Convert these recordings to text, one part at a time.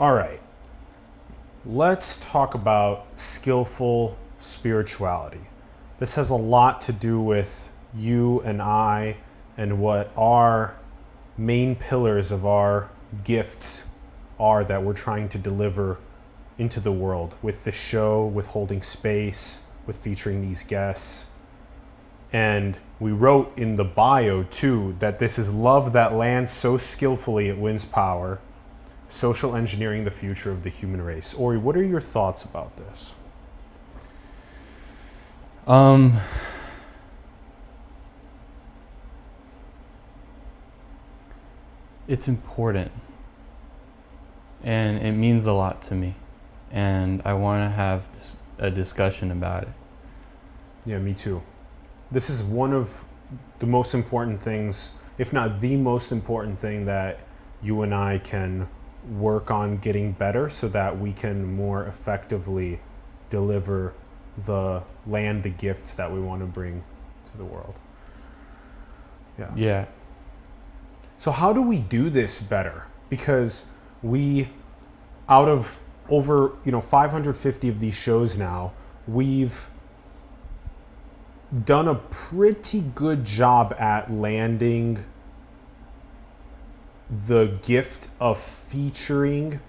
All right. Let's talk about skillful spirituality. This has a lot to do with you and I and what our main pillars of our gifts are that we're trying to deliver into the world with the show, with holding space, with featuring these guests. And we wrote in the bio too that this is love that lands so skillfully it wins power, social engineering the future of the human race. Ori, what are your thoughts about this? It's important, and it means a lot to me, and I want to have a discussion about it. Yeah, me too. This is one of the most important things, if not the most important thing, that you and I can work on getting better so that we can more effectively deliver the gifts that we want to bring to the world. Yeah. So how do we do this better? Because we, out of over 550 of these shows now, we've done a pretty good job at landing the gift of featuring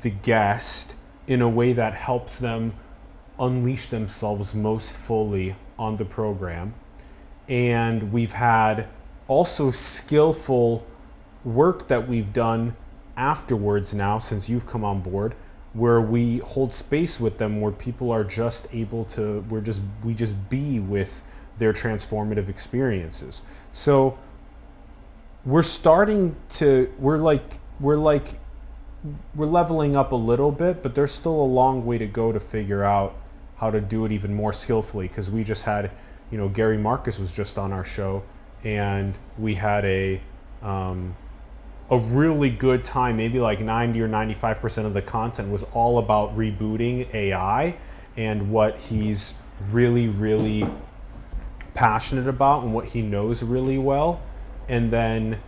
the guest in a way that helps them unleash themselves most fully on the program. And we've had also skillful work that we've done afterwards now since you've come on board, where we hold space with them, where people are just able to, we just be with their transformative experiences. So we're leveling up a little bit, but there's still a long way to go to figure out how to do it even more skillfully. Because we just had, Gary Marcus was just on our show, and we had a really good time. Maybe like 90 or 95% of the content was all about rebooting AI and what he's really, really passionate about and what he knows really well. And then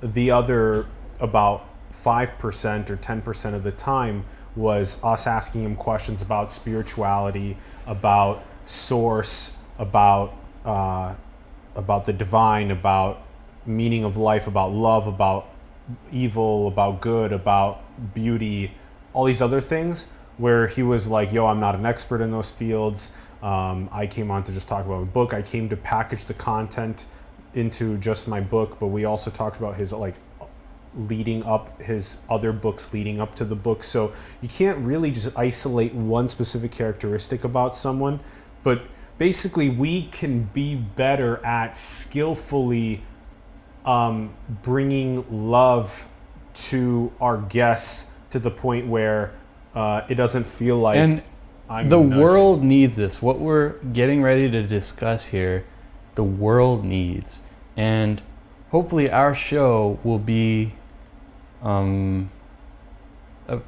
the other about 5% or 10% of the time was us asking him questions about spirituality, about source, about the divine, about meaning of life, about love, about evil, about good, about beauty, all these other things, where he was like, yo, I'm not an expert in those fields. I came on to just talk about my book. I came to package the content into just my book, but we also talked about his leading up, his other books leading up to the book. So you can't really just isolate one specific characteristic about someone, but basically we can be better at skillfully bringing love to our guests to the point where it doesn't feel like the world needs this. What we're getting ready to discuss here, the world needs. And hopefully our show will be a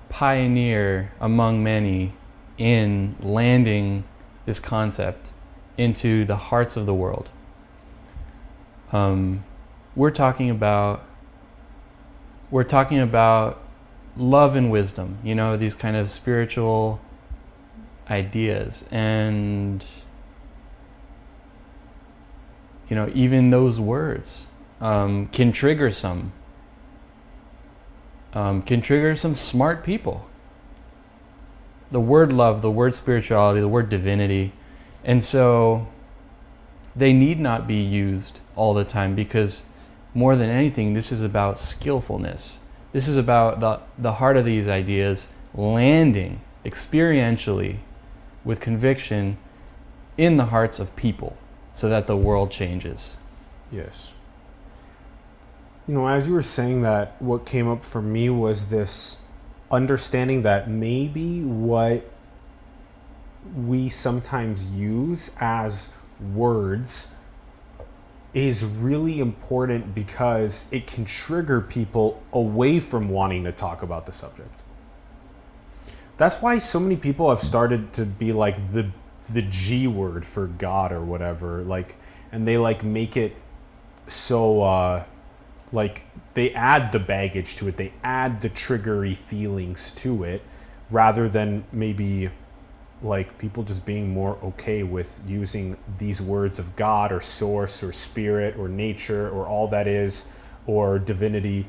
pioneer among many in landing this concept into the hearts of the world. We're talking about love and wisdom, these kind of spiritual ideas, and even those words can trigger some smart people. The word love, the word spirituality, the word divinity, and so they need not be used all the time, because more than anything, this is about skillfulness. This is about the heart of these ideas landing experientially with conviction in the hearts of people so that the world changes. Yes. As you were saying that, what came up for me was this understanding that maybe what we sometimes use as words is really important because it can trigger people away from wanting to talk about the subject. That's why so many people have started to be like the G word for God or whatever, and they make it so like they add the baggage to it, they add the triggery feelings to it, rather than maybe like people just being more okay with using these words of God or source or spirit or nature or all that is, or divinity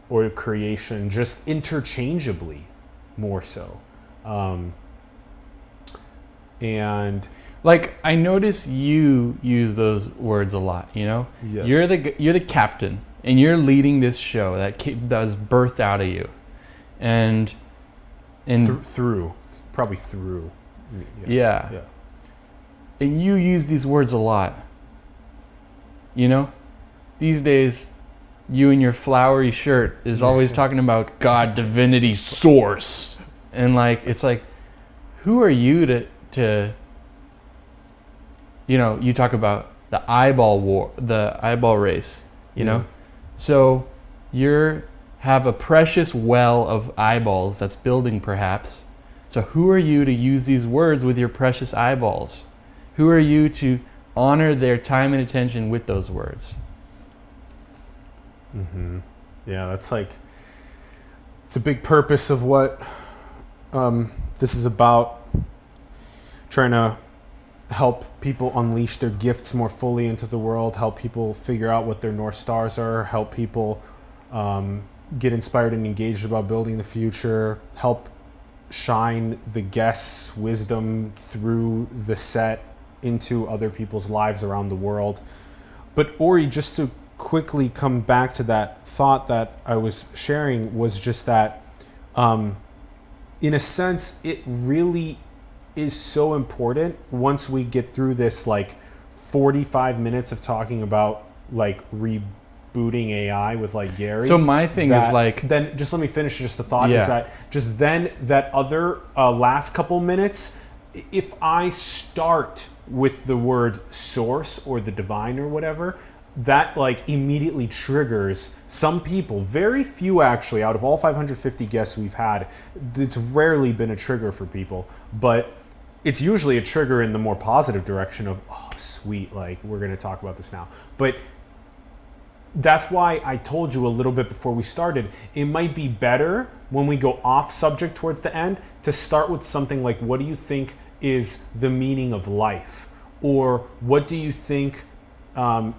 or creation, just interchangeably more so. And Like, I notice you use those words a lot, you know? Yes. You're the captain, and you're leading this show that was birthed out of you. And probably through. Yeah. And you use these words a lot. You know? These days, you in your flowery shirt is always talking about God, divinity, source. And like, it's like, who are you to you know, you talk about the eyeball war, the eyeball race, you know? So have a precious well of eyeballs that's building perhaps. So who are you to use these words with your precious eyeballs? Who are you to honor their time and attention with those words? Mm-hmm. Yeah, that's like, it's a big purpose of what this is about, trying to help people unleash their gifts more fully into the world, help people figure out what their North Stars are, help people get inspired and engaged about building the future, help shine the guests' wisdom through the set into other people's lives around the world. But Ori, just to quickly come back to that thought that I was sharing, was just that in a sense, it really is so important once we get through this like 45 minutes of talking about like rebooting AI with like Gary. So my thing is like, then just let me finish just the thought is that just then that other last couple minutes, if I start with the word source or the divine or whatever, that like immediately triggers some people, very few actually, out of all 550 guests we've had, it's rarely been a trigger for people, but it's usually a trigger in the more positive direction of, oh, sweet, like we're going to talk about this now. But that's why I told you a little bit before we started, it might be better when we go off subject towards the end to start with something like, what do you think is the meaning of life? Or what do you think,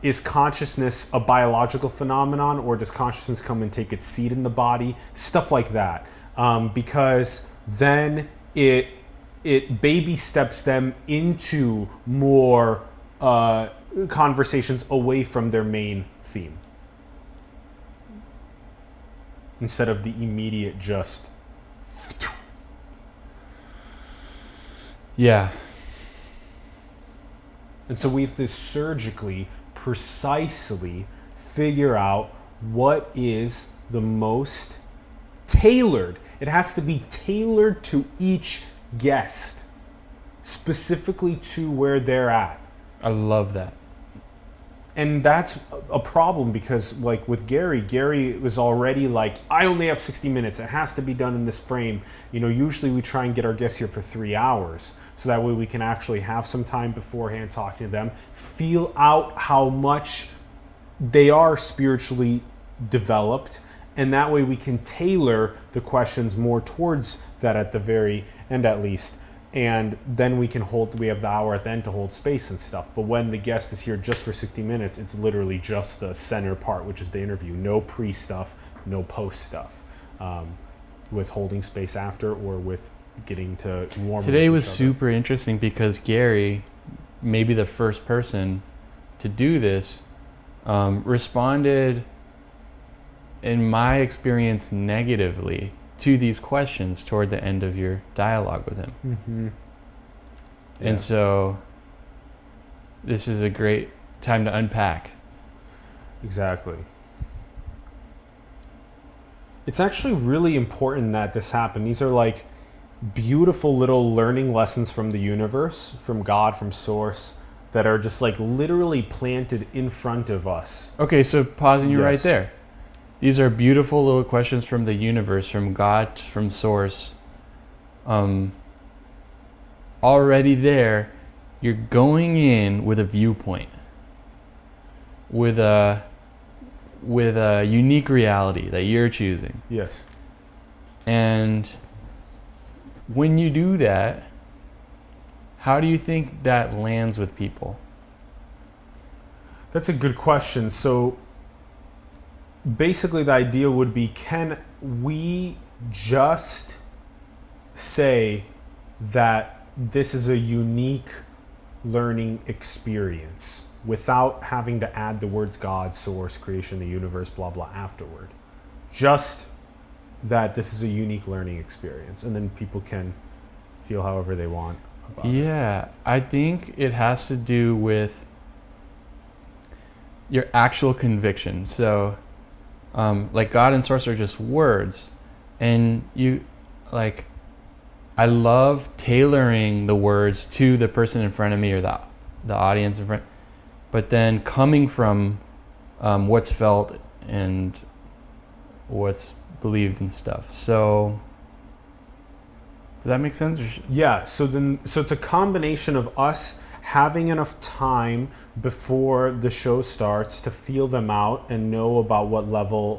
is consciousness a biological phenomenon, or does consciousness come and take its seat in the body? Stuff like that. Because then it baby steps them into more conversations away from their main theme, instead of the immediate just. Yeah. And so we have to surgically, precisely figure out what is the most tailored. It has to be tailored to each guest, specifically to where they're at. I love that. And that's a problem because like with Gary was already like, I only have 60 minutes. It has to be done in this frame. You know, usually we try and get our guests here for 3 hours. So that way we can actually have some time beforehand talking to them, feel out how much they are spiritually developed. And that way we can tailor the questions more towards that at the very end at least. And then we have the hour at the end to hold space and stuff. But when the guest is here just for 60 minutes, it's literally just the center part, which is the interview. No pre-stuff, no post stuff, with holding space after or with getting to warm. Today was super interesting because Gary, maybe the first person to do this, responded, in my experience, negatively to these questions toward the end of your dialogue with him. Mm-hmm. Yeah. And so this is a great time to unpack. Exactly. It's actually really important that this happened. These are like beautiful little learning lessons from the universe, from God, from Source, that are just like literally planted in front of us. Okay, so pausing you right there. These are beautiful little questions from the universe, from God, from Source. Already there, you're going in with a viewpoint, with a with a unique reality that you're choosing. Yes. And when you do that, how do you think that lands with people? That's a good question. So basically the idea would be, can we just say that this is a unique learning experience without having to add the words God, source, creation, the universe, blah, blah, afterward? Just that this is a unique learning experience, and then people can feel however they want about it. Yeah, I think it has to do with your actual conviction. So, like God and source are just words, and you, like, I love tailoring the words to the person in front of me or the audience in front, but then coming from what's felt and what's believed and stuff. So does that make sense? Yeah, so it's a combination of us having enough time before the show starts to feel them out and know about what level,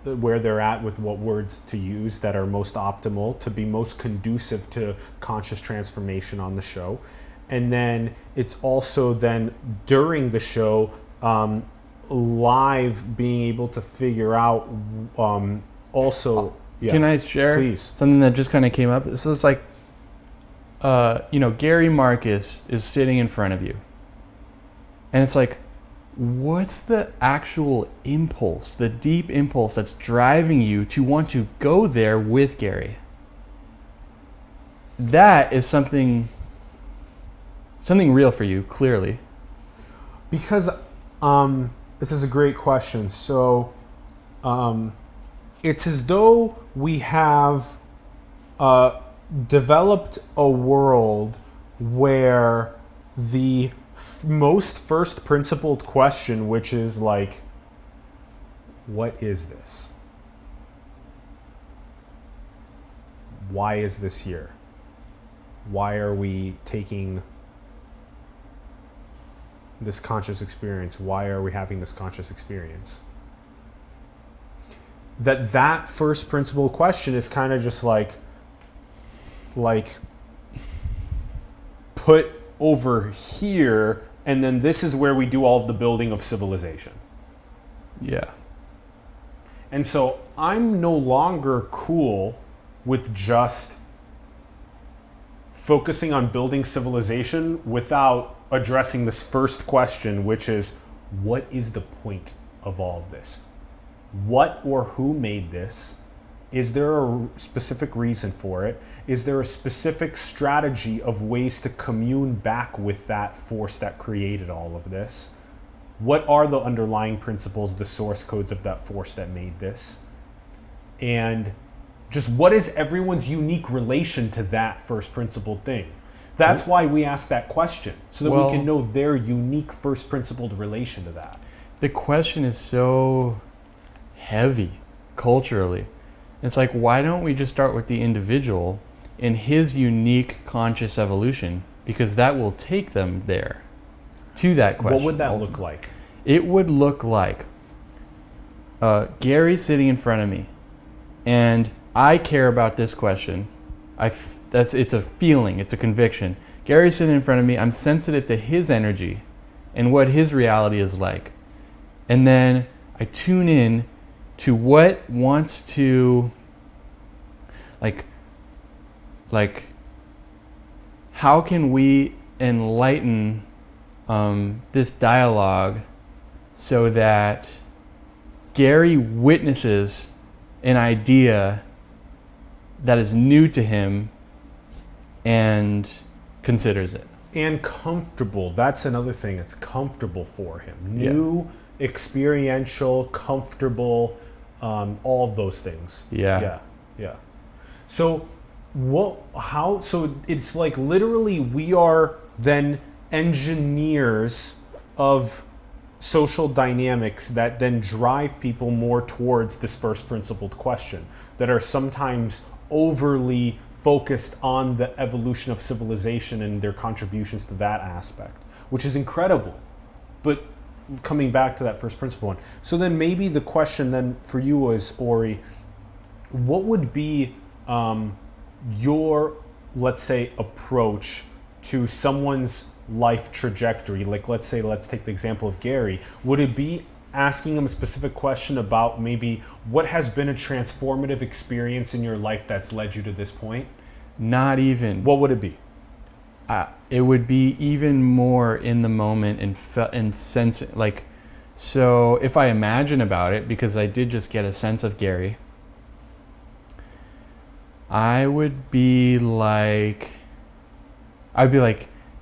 where they're at with what words to use that are most optimal to be most conducive to conscious transformation on the show. And then it's also then during the show, live being able to figure out also. Yeah, can I share please. Something that just kind of came up? So it's like, Gary Marcus is sitting in front of you. And it's like, what's the actual impulse, the deep impulse that's driving you to want to go there with Gary? That is something real for you, clearly. Because this is a great question. So it's as though we have developed a world where the most first principled question, which is like, what is this? Why is this here? Why are we taking this conscious experience? Why are we having this conscious experience? That first principle question is kind of just like put over here, and then this is where we do all of the building of civilization. Yeah. And so I'm no longer cool with just focusing on building civilization without addressing this first question, which is, what is the point of all of this? What or who made this? Is there a specific reason for it? Is there a specific strategy of ways to commune back with that force that created all of this? What are the underlying principles, the source codes of that force that made this? And just what is everyone's unique relation to that first principled thing? That's why we ask that question, so that we can know their unique first principled relation to that. The question is so heavy culturally. It's like, why don't we just start with the individual in his unique conscious evolution? Because that will take them there, to that question. What would that look like? It would look like Gary sitting in front of me, and I care about this question. It's a feeling, it's a conviction. Gary's sitting in front of me, I'm sensitive to his energy and what his reality is like. And then I tune in to what wants to, like how can we enlighten this dialogue so that Gary witnesses an idea that is new to him and considers it. And comfortable. That's another thing. It's comfortable for him. New, experiential, comfortable, all of those things. Yeah. So so it's like literally we are then engineers of social dynamics that then drive people more towards this first principled question, that are sometimes overly focused on the evolution of civilization and their contributions to that aspect, which is incredible. But coming back to that first principle one. So then maybe the question then for you was, Ori, what would be your, let's say, approach to someone's life trajectory? Like, let's take the example of Gary. Would it be asking him a specific question about maybe what has been a transformative experience in your life that's led you to this point? Not even. What would it be? It would be even more in the moment and sense, like, so if I imagine about it, because I did just get a sense of Gary, I'd be like,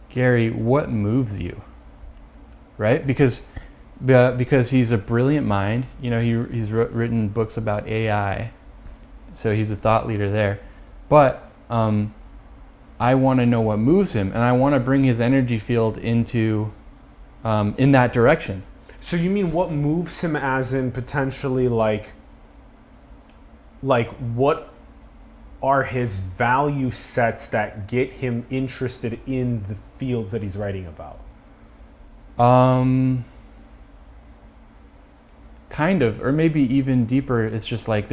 Gary, what moves you? Right? Because he's a brilliant mind. You know, he's written books about AI, so he's a thought leader there. But I want to know what moves him, and I want to bring his energy field into in that direction. So you mean what moves him, as in potentially like what are his value sets that get him interested in the fields that he's writing about? Kind of, or maybe even deeper. It's just like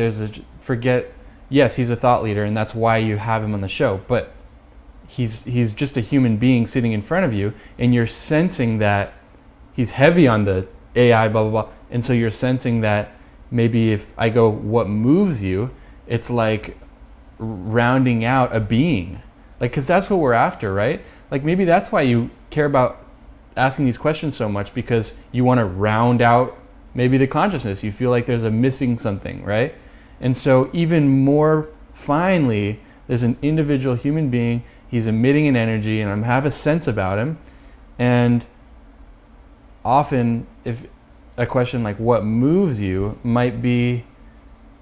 yes, he's a thought leader, and that's why you have him on the show, but he's just a human being sitting in front of you, and you're sensing that he's heavy on the AI, blah, blah, blah. And so you're sensing that maybe if I go, what moves you? It's like rounding out a being. Like, because that's what we're after, right? Like, maybe that's why you care about asking these questions so much, because you want to round out maybe the consciousness. You feel like there's a missing something, right? And so even more finely, there's an individual human being. He's emitting an energy, and I have a sense about him. And often, if a question like what moves you might be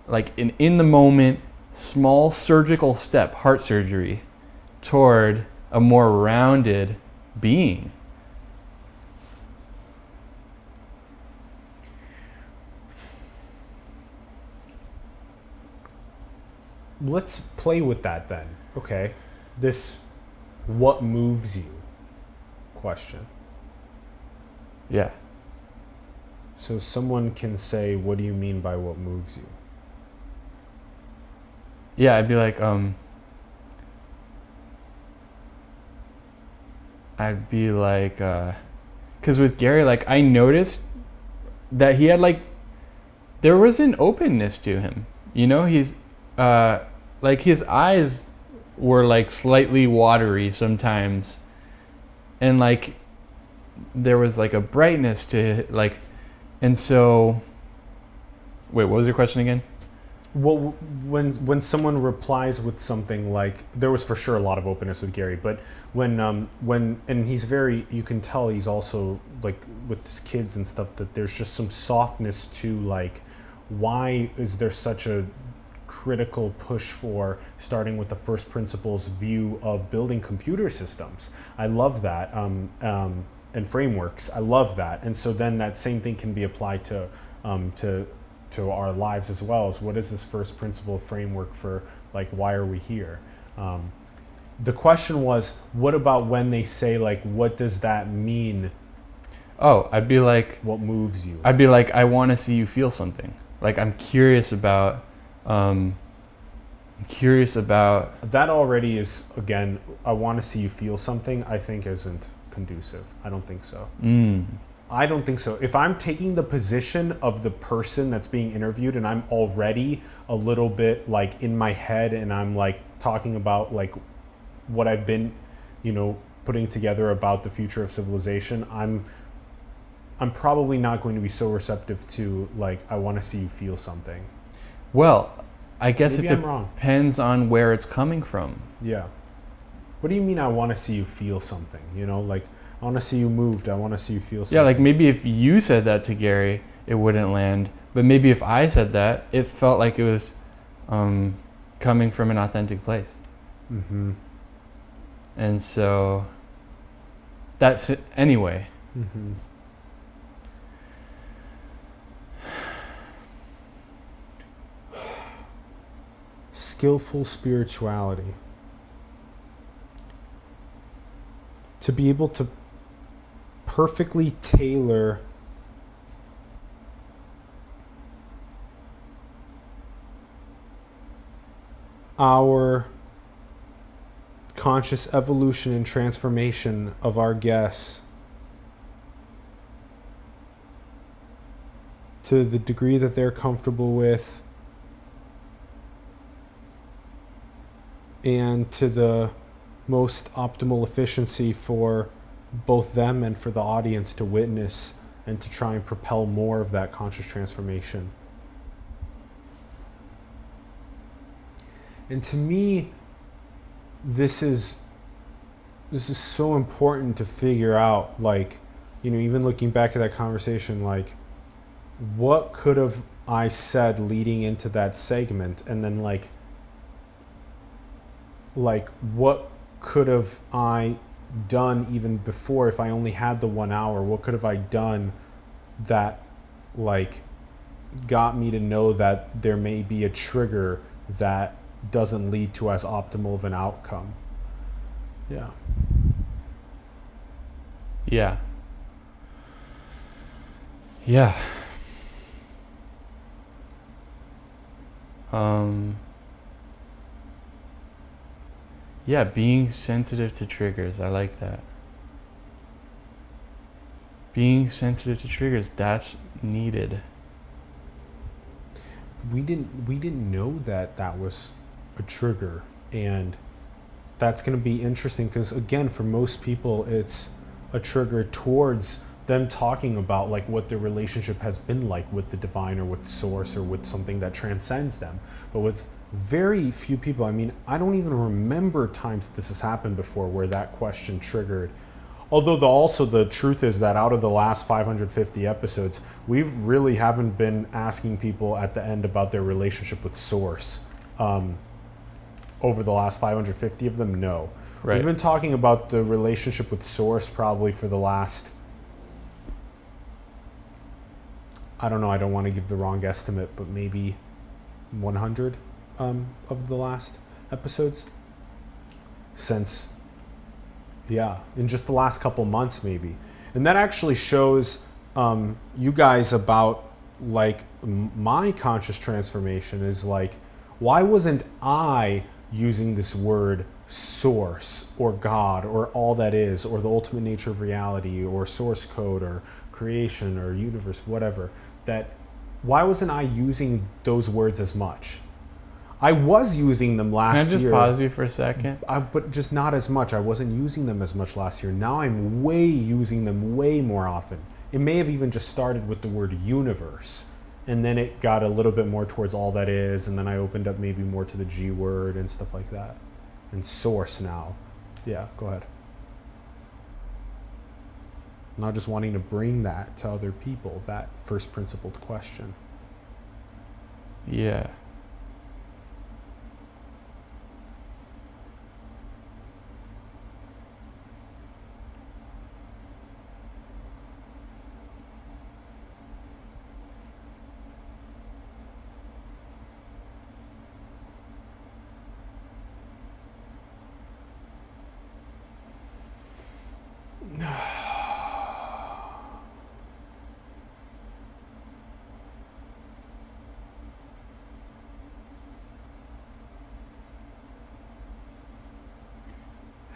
like an in the moment, small surgical step, heart surgery, toward a more rounded being. Let's play with that then. Okay. This what moves you question. Yeah. So someone can say, what do you mean by what moves you? Yeah, I'd be like, because with Gary, like, I noticed that he had there was an openness to him. You know, he's, like, his eyes were like slightly watery sometimes, and like there was like a brightness to and so wait, what was your question again? Well, when someone replies with something like, there was for sure a lot of openness with Gary, but when and he's very, you can tell he's also like with his kids and stuff, that there's just some softness to like, why is there such a critical push for starting with the first principles view of building computer systems? I love that, and frameworks. I love that, and so then that same thing can be applied to our lives as well. As what is this first principle framework for, like, why are we here? The question was, what about when they say like, what does that mean? Oh, I'd be like, what moves you? I'd be like, I want to see you feel something. Like, I'm curious about. That already is, again, I want to see you feel something, I think isn't conducive. I don't think so. I don't think so. If I'm taking the position of the person that's being interviewed and I'm already a little bit like in my head and I'm like talking about like what I've been, putting together about the future of civilization, I'm probably not going to be so receptive to like, I want to see you feel something. Well, I guess Maybe it I'm wrong. depends on where it's coming from. Yeah. What do you mean I want to see you feel something? Like, I want to see you moved. I want to see you feel something. Yeah, like maybe if you said that to Gary, it wouldn't land. But maybe if I said that, it felt like it was coming from an authentic place. Mm-hmm. And so that's it anyway. Mm-hmm. Skillful spirituality. To be able to perfectly tailor our conscious evolution and transformation of our guests to the degree that they're comfortable with and to the most optimal efficiency for both them and for the audience to witness and to try and propel more of that conscious transformation. And to me, this is so important to figure out, like, you know, even looking back at that conversation, like, what could have I said leading into that segment? And then like what could have I done even before, if I only had the 1 hour? What could have I done that like got me to know that there may be a trigger that doesn't lead to as optimal of an outcome? Yeah. Yeah. Yeah. Yeah, being sensitive to triggers. I like that. Being sensitive to triggers, that's needed. We didn't know that was a trigger, and that's going to be interesting because, again, for most people it's a trigger towards them talking about like what their relationship has been like with the divine or with source or with something that transcends them. But with very few people, I mean, I don't even remember times this has happened before where that question triggered. Although also the truth is that out of the last 550 episodes, we really haven't been asking people at the end about their relationship with source. Over the last 550 of them, no. Right. We've been talking about the relationship with source probably for the last, I don't know, I don't want to give the wrong estimate, but maybe 100 of the last episodes since, yeah, in just the last couple months maybe. And that actually shows you guys about like my conscious transformation is like, why wasn't I using this word source or God or all that is or the ultimate nature of reality or source code or creation or universe, whatever, that why wasn't I using those words as much? I was using them last year. Can I just pause you for a second? But just not as much. I wasn't using them as much last year. Now I'm using them way more often. It may have even just started with the word universe, and then it got a little bit more towards all that is, and then I opened up maybe more to the G word and stuff like that. And source now. Yeah, go ahead. Not just wanting to bring that to other people, that first principled question. Yeah.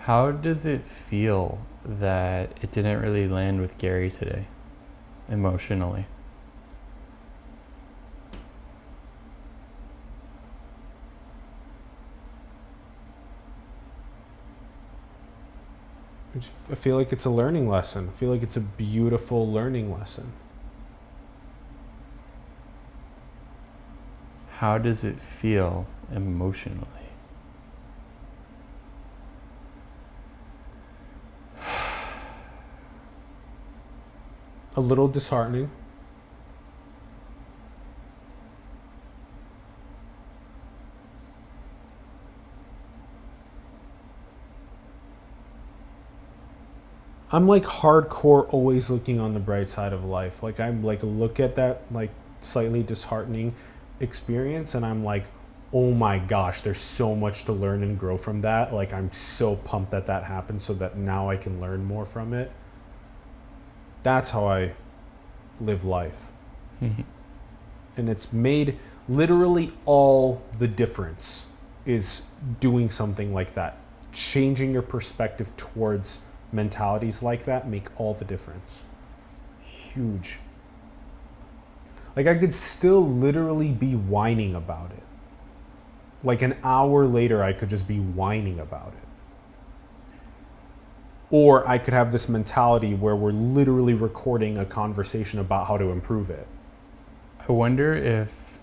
How does it feel that it didn't really land with Gary today, emotionally? I feel like it's a learning lesson. I feel like it's a beautiful learning lesson. How does it feel emotionally? A little disheartening. I'm like hardcore always looking on the bright side of life. Like I'm like look at that like slightly disheartening experience and I'm like, oh my gosh, there's so much to learn and grow from that. Like I'm so pumped that that happened so that now I can learn more from it. That's how I live life. Mm-hmm. And it's made literally all the difference is doing something like that. Changing your perspective towards mentalities like that make all the difference. Huge. Like, I could still literally be whining about it. Like, an hour later, I could just be whining about it. Or I could have this mentality where we're literally recording a conversation about how to improve it. I wonder if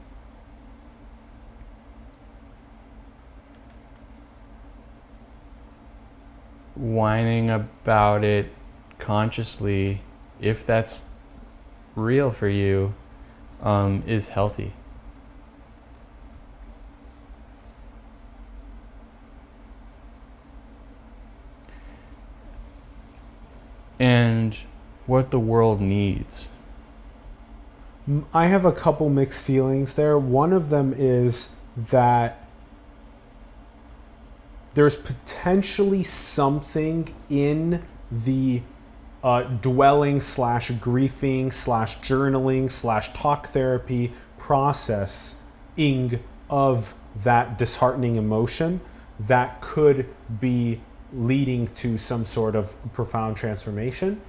whining about it consciously, if that's real for you, is healthy. And what the world needs. I have a couple mixed feelings there. One of them is that there's potentially something in the dwelling / griefing / journaling / talk therapy processing of that disheartening emotion that could be leading to some sort of profound transformation.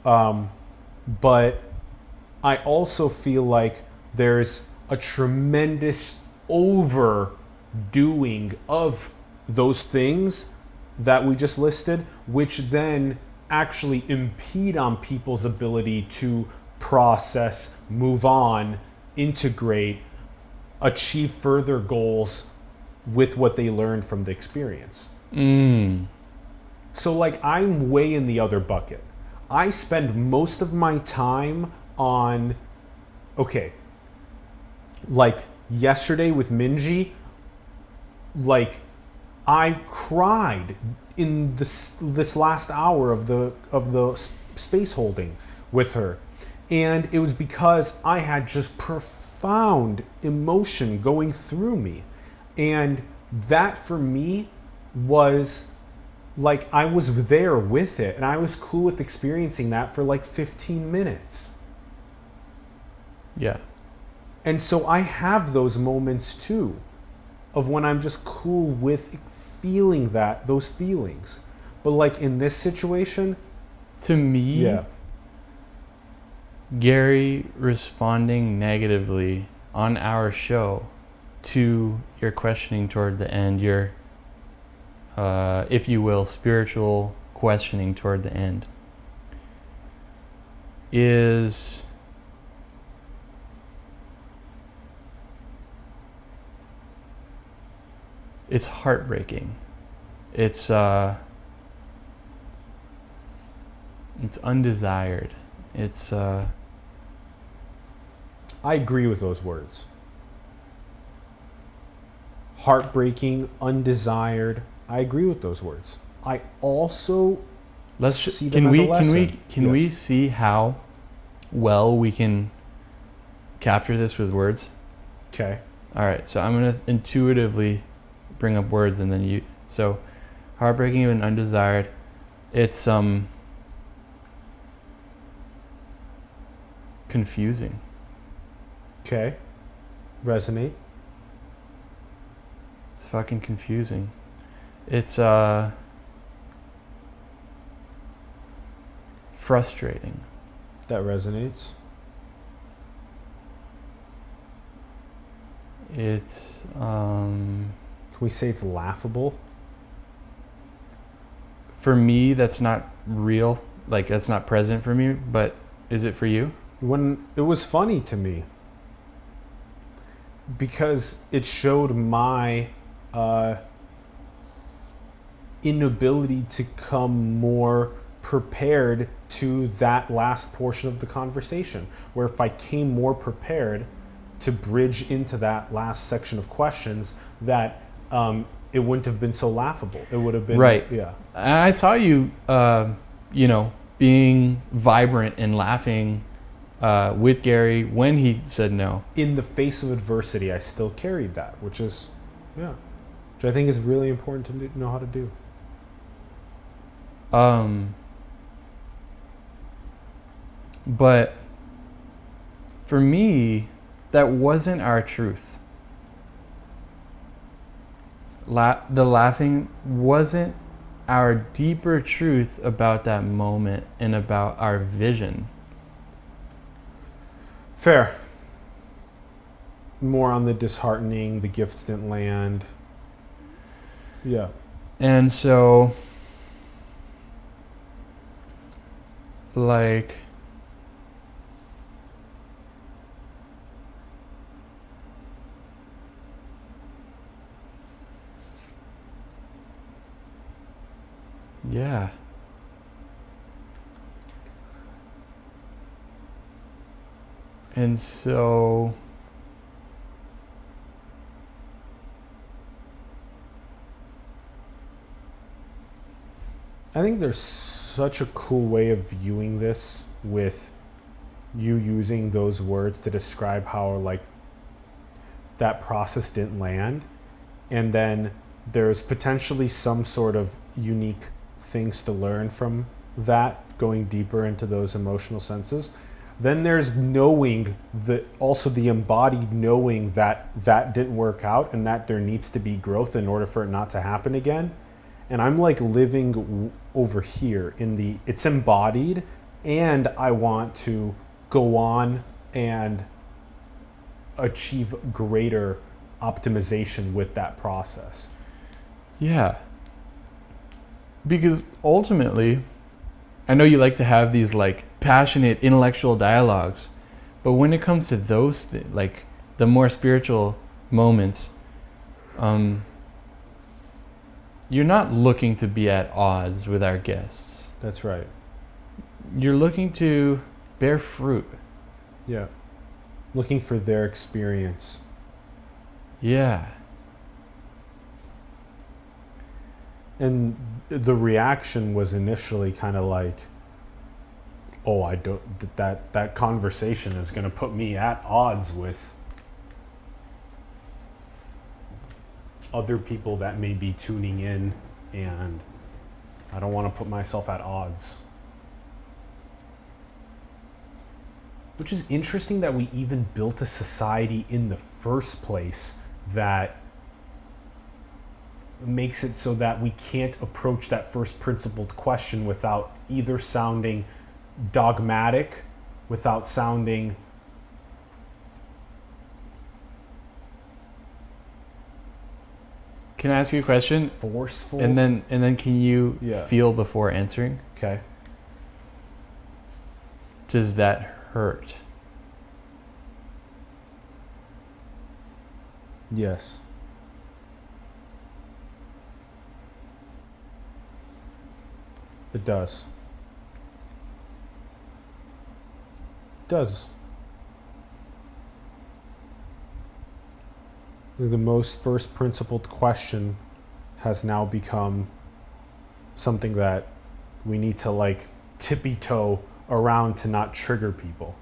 But I also feel like there's a tremendous overdoing of those things that we just listed, which then actually impede on people's ability to process, move on, integrate, achieve further goals with what they learned from the experience. So, like, I'm way in the other bucket. I spend most of my time on, okay, like yesterday with Minji, like, I cried in this last hour of the space holding with her, and it was because I had just profound emotion going through me, and that for me was like, I was there with it, and I was cool with experiencing that for like 15 minutes. Yeah. And so I have those moments too, of when I'm just cool with feeling those feelings. But like in this situation, to me, yeah, Gary responding negatively on our show to your questioning toward the end, your if you will, spiritual questioning toward the end, is it's heartbreaking. It's undesired. It's I agree with those words. Heartbreaking, undesired. I agree with those words. I also see them as a lesson. Can we see how well we can capture this with words? Okay. All right. So I'm gonna intuitively bring up words, and then you. So, heartbreaking and undesired. It's confusing. Okay. Resonate. It's fucking confusing. It's frustrating. That resonates. It's Can we say it's laughable? for me, that's not real. Like, that's not present for me. But is it for you? When it was funny to me, because it showed my inability to come more prepared to that last portion of the conversation, where if I came more prepared to bridge into that last section of questions, that it wouldn't have been so laughable. It would have been Right. Yeah. I saw you, being vibrant and laughing with Gary when he said no. In the face of adversity, I still carried that, which is, which I think is really important to know how to do. But for me, that wasn't our truth. the laughing wasn't our deeper truth about that moment and about our vision. Fair. More on the disheartening, the gifts didn't land. Yeah. And so, like, yeah. And so, I think there's such a cool way of viewing this with you using those words to describe how like that process didn't land, and then there's potentially some sort of unique things to learn from that, going deeper into those emotional senses. Then there's knowing that, also the embodied knowing that that didn't work out and that there needs to be growth in order for it not to happen again. And I'm like living over here in the, it's embodied, and I want to go on and achieve greater optimization with that process. yeah. Because ultimately, I know you like to have these like passionate intellectual dialogues, but when it comes to those like the more spiritual moments, you're not looking to be at odds with our guests. That's right. You're looking to bear fruit. Yeah. Looking for their experience. Yeah. And the reaction was initially kind of like, oh, I don't, that conversation is going to put me at odds with other people that may be tuning in, and I don't want to put myself at odds. Which is interesting that we even built a society in the first place that makes it so that we can't approach that first principled question without either sounding dogmatic, without sounding Can I ask you a question? forceful. And then can you Yeah. feel before answering? Okay. Does that hurt? Yes. It does. It does. The most first principled question has now become something that we need to like tippy toe around to not trigger people.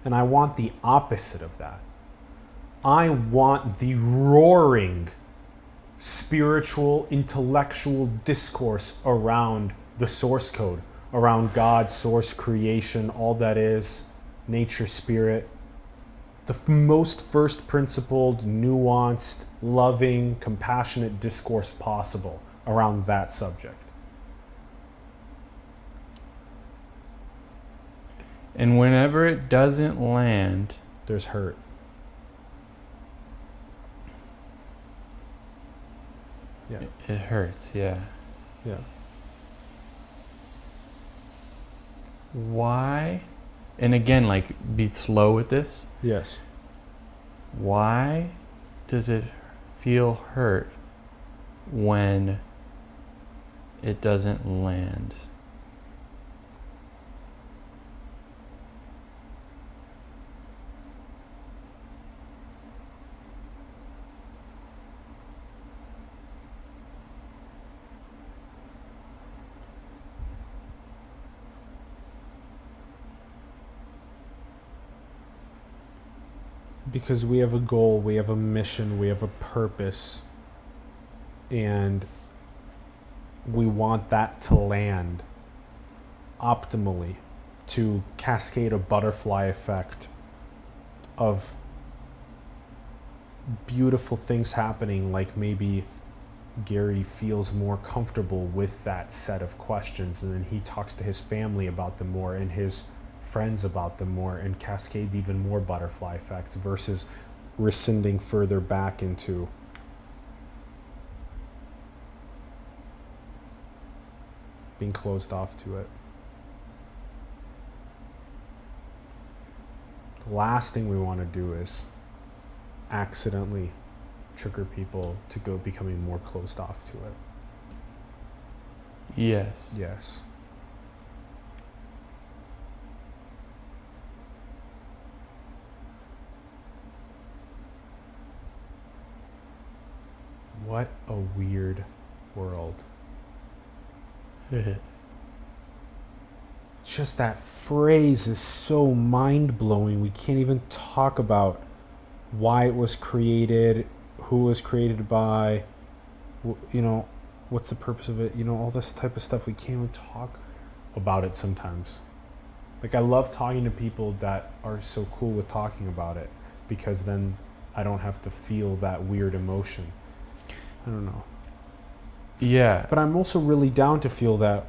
And I want the opposite of that. I want the roaring spiritual, intellectual discourse around the source code, around God, source, creation, all that is, nature, spirit. The most first principled, nuanced, loving, compassionate discourse possible around that subject. And whenever it doesn't land, There's hurt. Yeah. it hurts, yeah. Yeah. Why? And again, like, be slow with this. Yes. Why does it feel hurt when it doesn't land? Because we have a goal, we have a mission, we have a purpose, and we want that to land optimally to cascade a butterfly effect of beautiful things happening, like maybe Gary feels more comfortable with that set of questions, and then he talks to his family about them more and his friends about them more, and cascades even more butterfly effects versus rescinding further back into being closed off to it. The last thing we want to do is accidentally trigger people to go becoming more closed off to it. Yes. Yes. What a weird world. It's just that phrase is so mind-blowing. We can't even talk about why it was created, who it was created by, what's the purpose of it, all this type of stuff. We can't even talk about it sometimes. Like, I love talking to people that are so cool with talking about it, because then I don't have to feel that weird emotion. I don't know. Yeah. But I'm also really down to feel that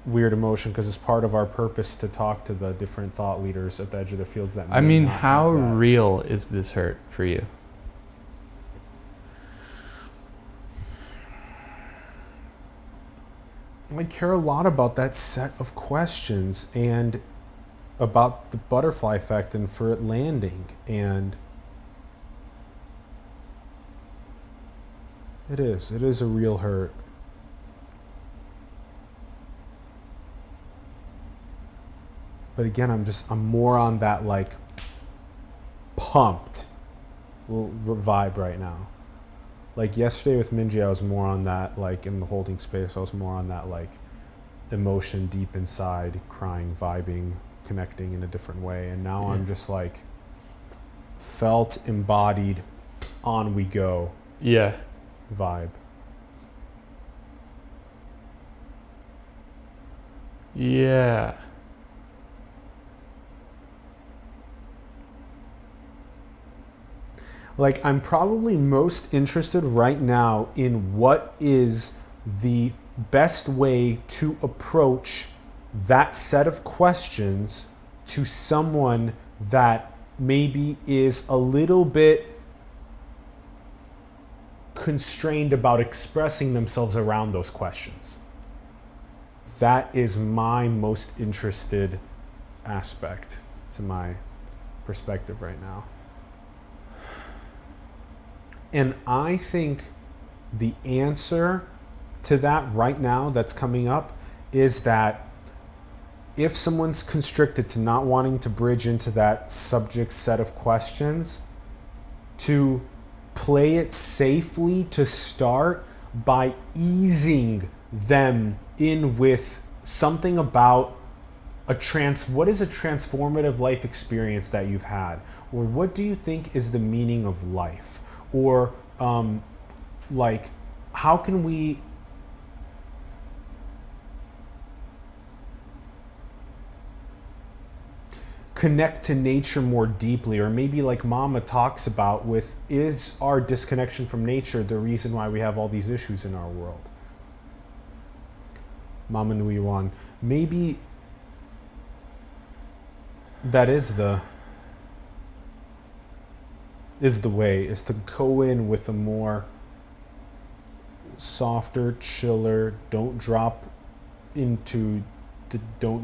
weird emotion, because it's part of our purpose to talk to the different thought leaders at the edge of the fields that I may mean, not how have that. real is this hurt for you? I care a lot about that set of questions and about the butterfly effect and for it landing, and it is a real hurt. But again, I'm more on that like pumped vibe right now. Like yesterday with Minji, I was more on that, like in the holding space, I was more on that like emotion deep inside, crying, vibing, connecting in a different way. And now I'm just like felt, embodied, on we go. Yeah. Vibe. Yeah. Like, I'm probably most interested right now in what is the best way to approach that set of questions to someone that maybe is a little bit constrained about expressing themselves around those questions. That is my most interested aspect to my perspective right now. And I think the answer to that right now that's coming up is that if someone's constricted to not wanting to bridge into that subject set of questions, to play it safely to start by easing them in with something about what is a transformative life experience that you've had? Or what do you think is the meaning of life? Or like, how can we connect to nature more deeply? Or maybe like Mama talks about with, is our disconnection from nature the reason why we have all these issues in our world? Mama Nui Wan. Maybe that is the way, is to go in with a more softer, chiller, don't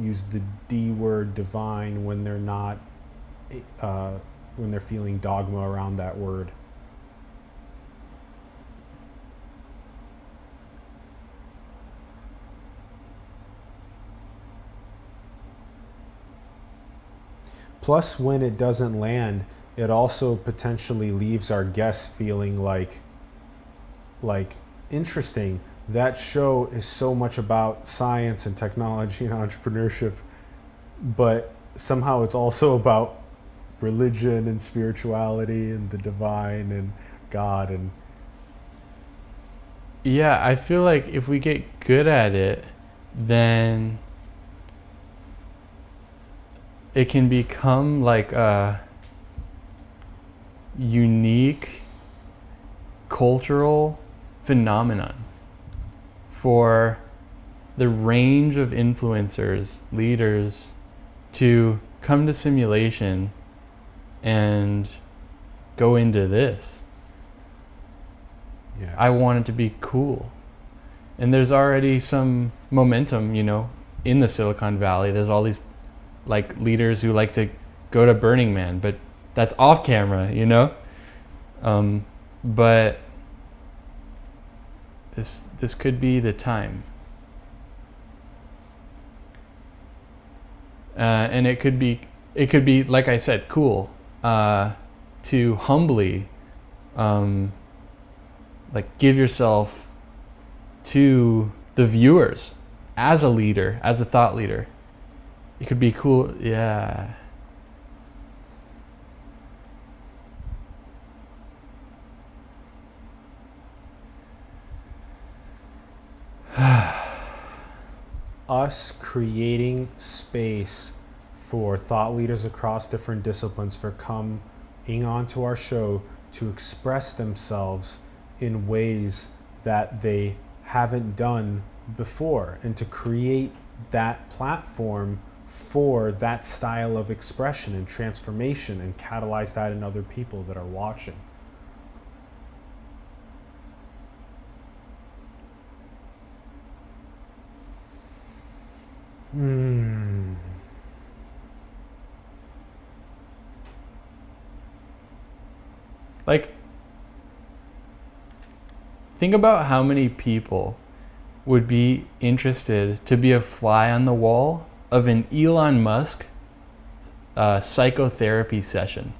use the D word, divine, when they're not, when they're feeling dogma around that word. Plus, when it doesn't land, it also potentially leaves our guests feeling like interesting. That show is so much about science and technology and entrepreneurship, but somehow it's also about religion and spirituality and the divine and God. And yeah, I feel like if we get good at it, then it can become like a unique cultural phenomenon for the range of influencers, leaders, to come to simulation and go into this. Yes. I want it to be cool. And there's already some momentum, in the Silicon Valley. There's all these like leaders who like to go to Burning Man, but that's off camera, but this could be the time. And it could be, like I said, cool, to humbly, like give yourself to the viewers as a leader, as a thought leader. It could be cool, yeah. Us creating space for thought leaders across different disciplines for coming onto our show to express themselves in ways that they haven't done before, and to create that platform for that style of expression and transformation and catalyze that in other people that are watching. Like, think about how many people would be interested to be a fly on the wall of an Elon Musk psychotherapy session.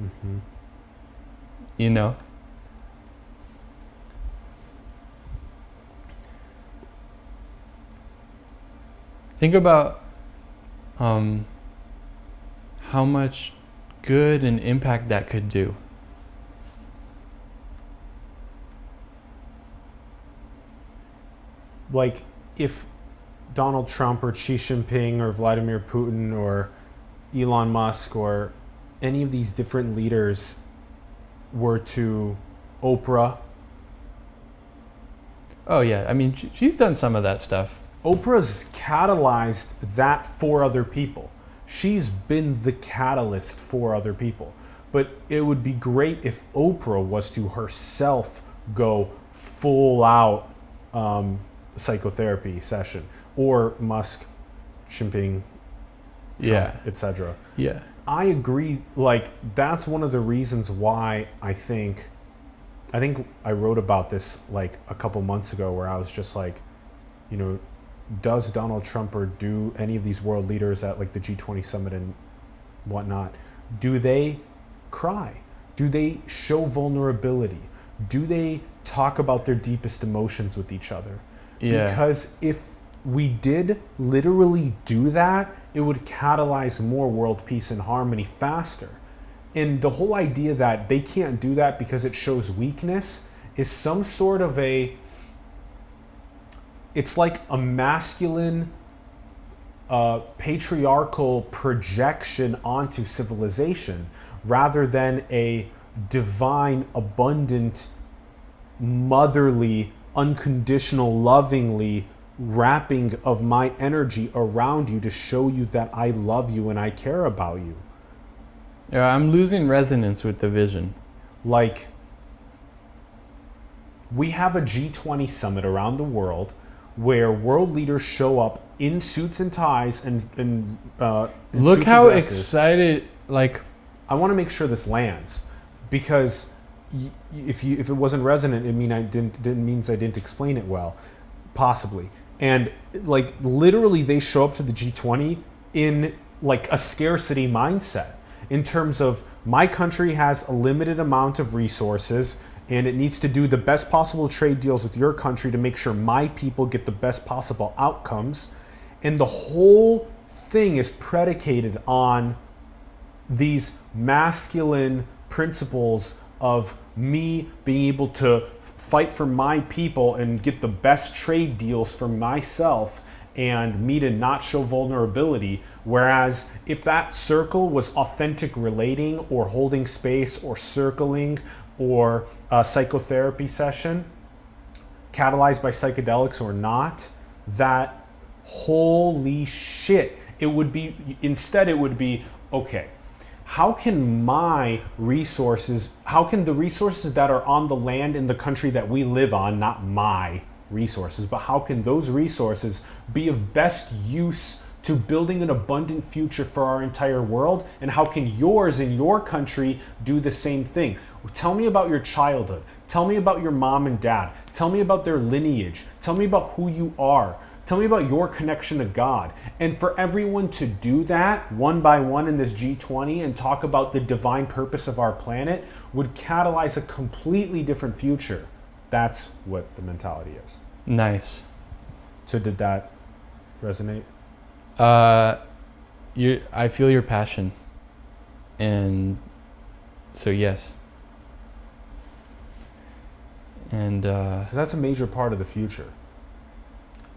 Mm-hmm. Think about how much good and impact that could do. Like, if Donald Trump or Xi Jinping or Vladimir Putin or Elon Musk or any of these different leaders were to Oprah. Oh yeah, I mean, she's done some of that stuff. Oprah's catalyzed that for other people. She's been the catalyst for other people. But it would be great if Oprah was to herself go full out psychotherapy session, or Musk, Jinping, Trump, etc. Yeah. I agree. Like, that's one of the reasons why I think I wrote about this like a couple months ago, where I was just like, does Donald Trump or do any of these world leaders at like the G20 summit and whatnot, do they cry? Do they show vulnerability? Do they talk about their deepest emotions with each other? Yeah. Because if we did literally do that, it would catalyze more world peace and harmony faster. And the whole idea that they can't do that because it shows weakness is some sort of it's like a masculine, patriarchal projection onto civilization, rather than a divine, abundant, motherly, unconditional, lovingly wrapping of my energy around you to show you that I love you and I care about you. Yeah, I'm losing resonance with the vision. Like, we have a G20 summit around the world where world leaders show up in suits and ties and look how excited, like, I want to make sure this lands, because if it wasn't resonant, it means I didn't explain it well, possibly. And like, literally, they show up to the G20 in like a scarcity mindset, in terms of, my country has a limited amount of resources and it needs to do the best possible trade deals with your country to make sure my people get the best possible outcomes. And the whole thing is predicated on these masculine principles of me being able to fight for my people and get the best trade deals for myself, and me to not show vulnerability. Whereas if that circle was authentic relating or holding space or circling or a psychotherapy session, catalyzed by psychedelics or not, that holy shit, it would be, instead it would be, okay, how can the resources that are on the land in the country that we live on, not my resources, but how can those resources be of best use to building an abundant future for our entire world? And how can yours in your country do the same thing? Tell me about your childhood. Tell me about your mom and dad. Tell me about their lineage. Tell me about who you are. Tell me about your connection to God. And for everyone to do that one by one in this G20 and talk about the divine purpose of our planet would catalyze a completely different future. That's what the mentality is. Nice. So did that resonate? I feel your passion. And so yes. And 'cause that's a major part of the future.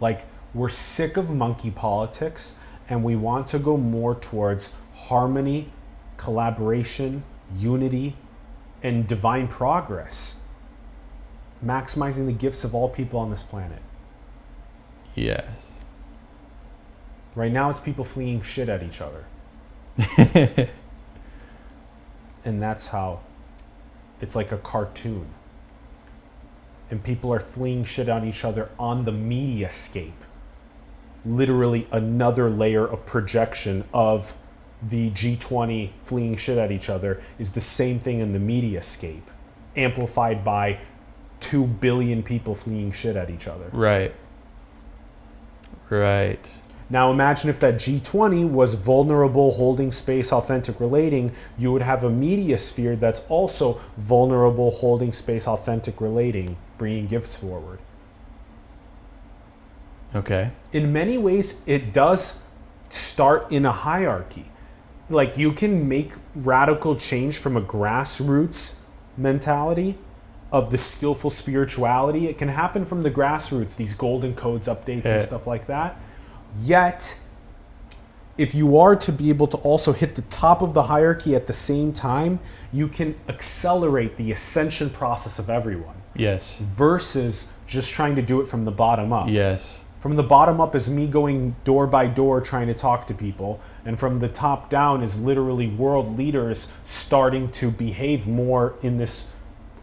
Like, we're sick of monkey politics and we want to go more towards harmony, collaboration, unity, and divine progress. Maximizing the gifts of all people on this planet. yes. Right now it's people fleeing shit at each other. And that's how it's like a cartoon. And people are fleeing shit on each other on the mediascape. Literally another layer of projection of the G20 fleeing shit at each other is the same thing in the mediascape, amplified by 2 billion people fleeing shit at each other. Right. Now imagine if that G20 was vulnerable, holding space, authentic relating, you would have a media sphere that's also vulnerable, holding space, authentic relating, bringing gifts forward. Okay. In many ways, it does start in a hierarchy. Like, you can make radical change from a grassroots mentality of the skillful spirituality. It can happen from the grassroots, these golden codes updates and stuff like that. Yet, if you are to be able to also hit the top of the hierarchy at the same time, you can accelerate the ascension process of everyone. Yes. Versus just trying to do it from the bottom up. Yes. From the bottom up is me going door by door trying to talk to people. And from the top down is literally world leaders starting to behave more in this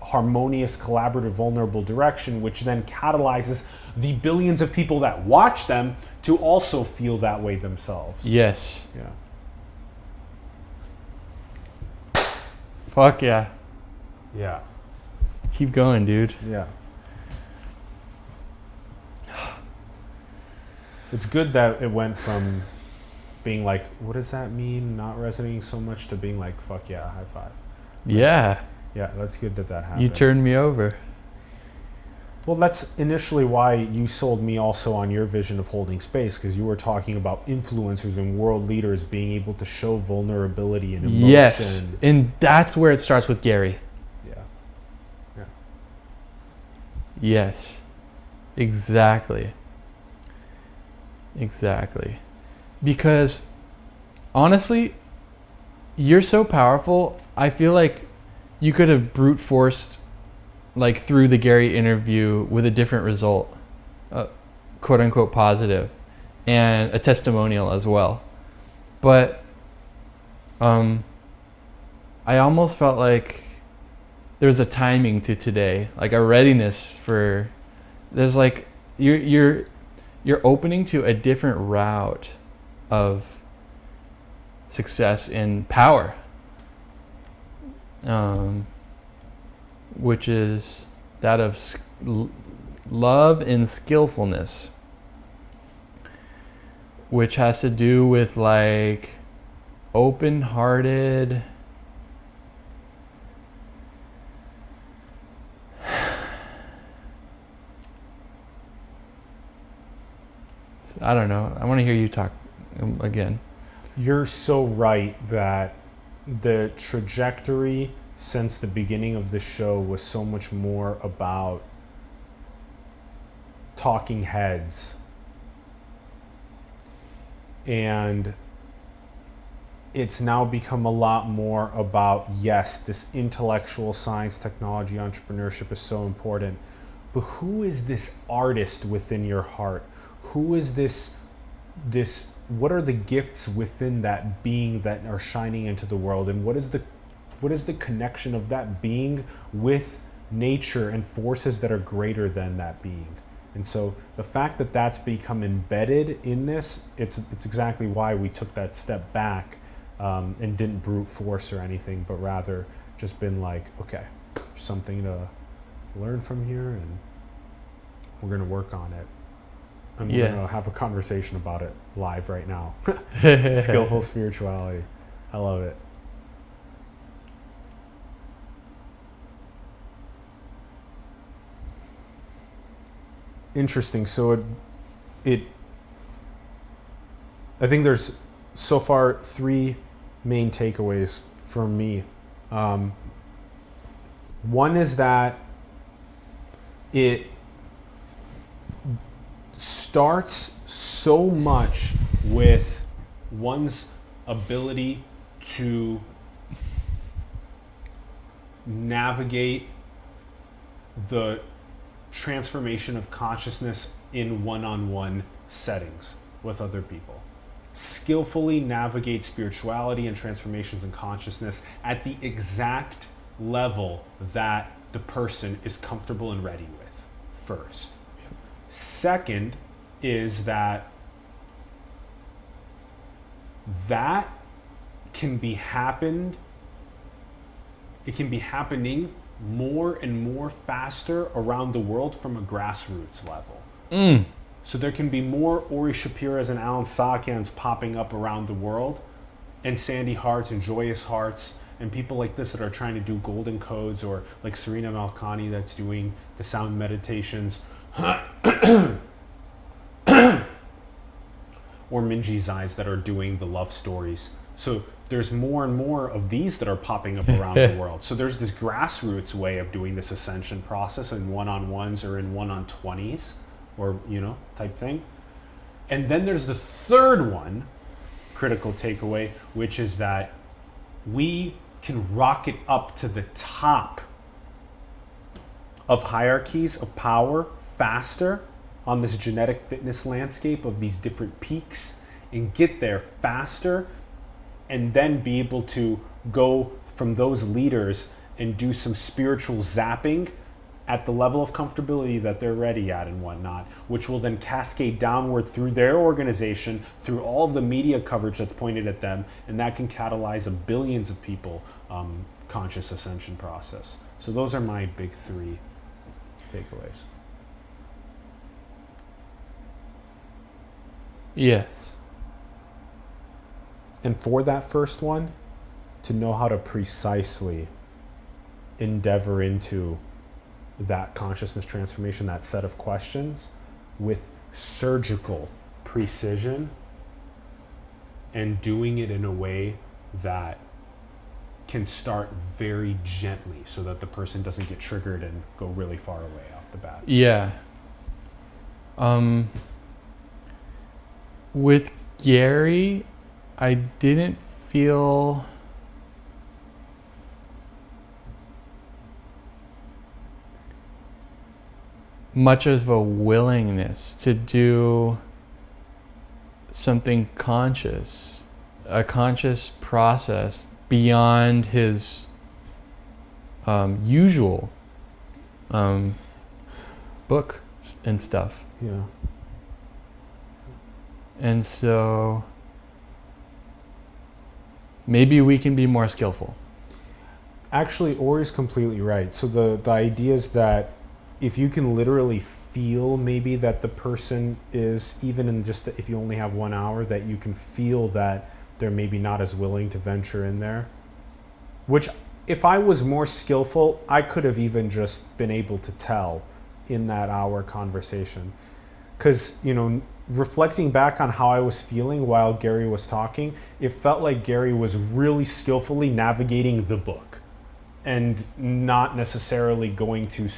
harmonious, collaborative, vulnerable direction, which then catalyzes the billions of people that watch them to also feel that way themselves. Yes. Yeah. Fuck yeah. Yeah. Keep going, dude. Yeah. It's good that it went from being like, what does that mean? Not resonating so much, to being like, fuck yeah, high five. Yeah. Yeah, that's good that happened. You turned me over. Well, that's initially why you sold me also on your vision of holding space, because you were talking about influencers and world leaders being able to show vulnerability and emotion. Yes. And that's where it starts with Gary. Yeah. Yeah. Yes. Exactly. Because honestly, you're so powerful. I feel like you could have brute forced, like, through the Gary interview with a different result, quote unquote positive, and a testimonial as well. But I almost felt like there was a timing to today, like a readiness for. There's like you're opening to a different route of success and power, which is that of love and skillfulness, which has to do with like open-hearted, I don't know. I want to hear you talk again. You're so right that the trajectory since the beginning of the show was so much more about talking heads And it's now become a lot more about, yes, this intellectual science, technology, entrepreneurship is so important, but who is this artist within your heart? Who is this what are the gifts within that being that are shining into the world, and what is the connection of that being with nature and forces that are greater than that being? And so the fact that that's become embedded in this, it's exactly why we took that step back, and didn't brute force or anything, but rather just been like, okay, there's something to learn from here, and we're going to work on it. And we're going to have a conversation about it live right now. Skillful spirituality. I love it. Interesting. So I think there's so far 3 main takeaways from me. One is that it starts so much with one's ability to navigate the transformation of consciousness in one-on-one settings with other people. Skillfully navigate spirituality and transformations in consciousness at the exact level that the person is comfortable and ready with first. Second is that can be happening more and more faster around the world from a grassroots level. So there can be more Ori Shapiras and Alan Sakyans popping up around the world, and Sandy Hearts and Joyous Hearts and people like this that are trying to do golden codes, or like Serena Malkani that's doing the sound meditations, or Minji Zais that are doing the love stories. So there's more and more of these that are popping up around the world. So there's this grassroots way of doing this ascension process in one-on-ones or in one-on-20s, or, type thing. And then there's the third one, critical takeaway, which is that we can rocket up to the top of hierarchies of power faster on this genetic fitness landscape of these different peaks, and get there faster, and then be able to go from those leaders and do some spiritual zapping at the level of comfortability that they're ready at and whatnot, which will then cascade downward through their organization, through all of the media coverage that's pointed at them, and that can catalyze a billions of people conscious ascension process. So those are my big 3 takeaways. Yes. And for that first one, to know how to precisely endeavor into that consciousness transformation, that set of questions, with surgical precision, and doing it in a way that can start very gently so that the person doesn't get triggered and go really far away off the bat. Yeah. With Gary, I didn't feel much of a willingness to do something conscious, a conscious process beyond his usual book and stuff. Yeah. And so maybe we can be more skillful. Actually, Ori's completely right. So the idea is that if you can literally feel maybe that the person is, even in just if you only have 1 hour, that you can feel that they're maybe not as willing to venture in there. Which, if I was more skillful, I could have even just been able to tell in that hour conversation. Because, reflecting back on how I was feeling while Gary was talking, it felt like Gary was really skillfully navigating the book and not necessarily going to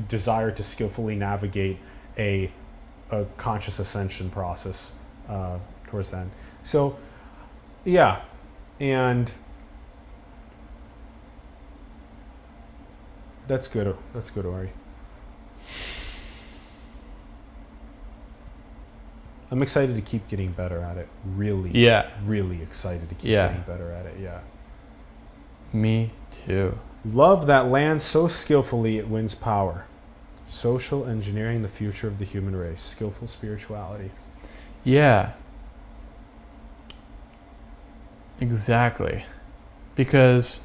desire to skillfully navigate a conscious ascension process towards the end. So, yeah, and that's good. That's good, Ori. I'm excited to keep getting better at it. Really, really excited to keep getting better at it. Yeah. Me too. Love that lands so skillfully it wins power. Social engineering the future of the human race. Skillful spirituality. Yeah. Exactly. Because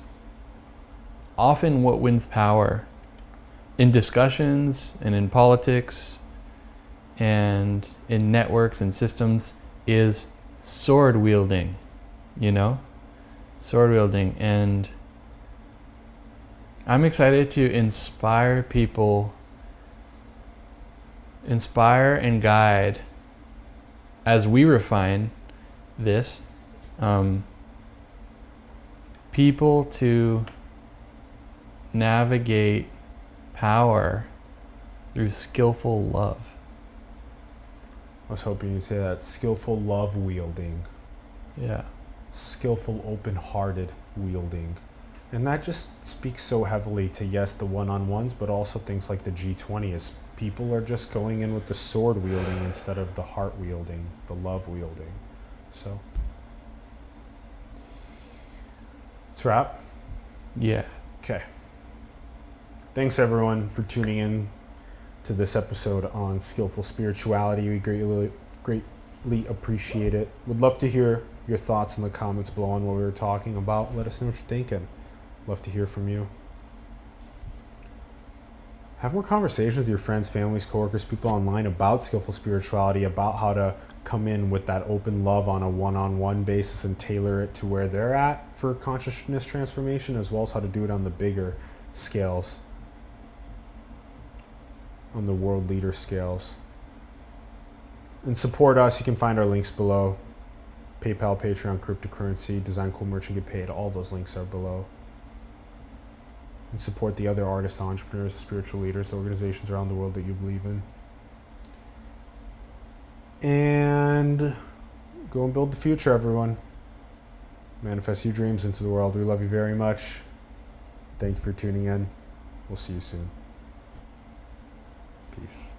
often what wins power in discussions and in politics and in networks and systems is sword wielding, sword wielding. And I'm excited to inspire people, inspire and guide as we refine this, people to navigate power through skillful love. I was hoping you'd say that. Skillful love wielding. Yeah. Skillful open-hearted wielding. And that just speaks so heavily to, yes, the one-on-ones, but also things like the G20 is people are just going in with the sword wielding instead of the heart wielding, the love wielding. So, let's wrap. Yeah. Okay. Thanks everyone for tuning in to this episode on Skillful Spirituality. We greatly appreciate it. Would love to hear your thoughts in the comments below on what we were talking about. Let us know what you're thinking. Love to hear from you. Have more conversations with your friends, families, coworkers, people online about skillful spirituality, about how to come in with that open love on a one-on-one basis and tailor it to where they're at for consciousness transformation, as well as how to do it on the bigger scales, on the world leader scales. And support us. You can find our links below. PayPal, Patreon, cryptocurrency, design cool merch and get paid. All those links are below. And support the other artists, entrepreneurs, spiritual leaders, organizations around the world that you believe in. And go and build the future, everyone. Manifest your dreams into the world. We love you very much. Thank you for tuning in. We'll see you soon. Peace.